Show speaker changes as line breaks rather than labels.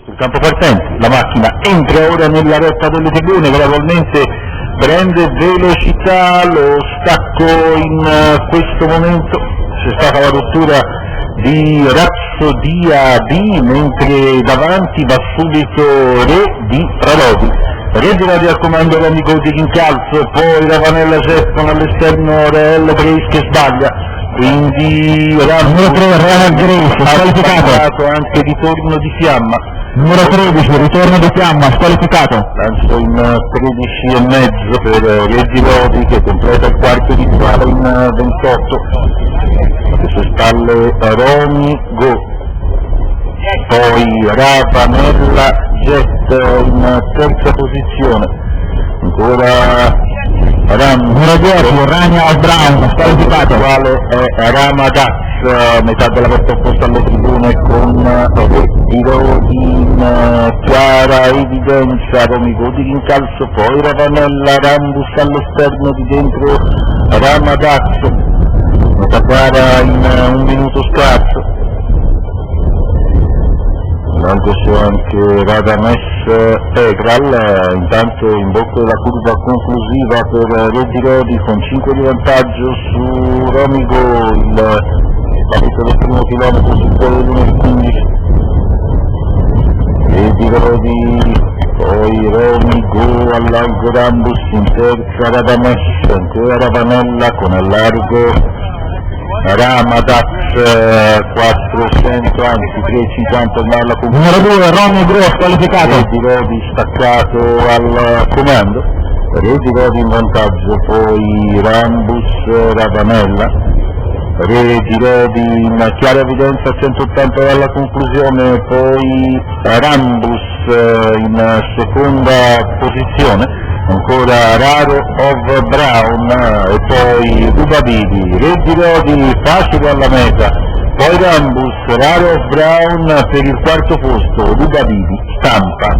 sul campo partenza, la macchina entra ora nella retta delle tribune, gradualmente prende velocità, lo stacco in questo momento, c'è stata la rottura di Rapsodia B, mentre davanti va subito Re di Rodi. Re di Rodi al comando Romy Go di Incalzo, poi Ravanella Jepson all'esterno, Reel Grace che sbaglia, quindi
numero 3 Real Grace squalificato,
anche ritorno di fiamma,
numero 13 ritorno di fiamma squalificato,
lancio in 13,5 per Re di Rodi che completa il quarto di finale in 28, alle sue spalle Romy Go, poi Ravanella Jet in terza posizione, ancora
numero 10 Rania Brown squalificato,
quale è Ramadaz, metà della vetta opposta alle tribune con Rodi in chiara evidenza, Romy Go di Rincalzo, poi Ravanella, Rambus all'esterno di dentro Ramadaz, metà gara in un minuto scarso. C'è anche Radames Egral, intanto in bocca della curva conclusiva per Re di Rodi con 5 di vantaggio su Romy Go, il partito del primo chilometro su quello del 15. Re di Rodi, poi Romy Go al largo Rambus, in terza Radames, ancora Ravanella con al largo Ramadaz 400, anzi 350 ormai alla conclusione.
numero 2 Romy Go squalificato,
Re di Rodi staccato al comando, Re di Rodi in vantaggio, poi Rambus Ravanella, Re di Rodi in chiara evidenza a 180 dalla conclusione, poi Rambus in seconda posizione, ancora Raro of Brown e poi Rubabidi. Re di Rodi facile alla meta, poi Rambus, Raro of Brown per il quarto posto, Rubabidi stampa.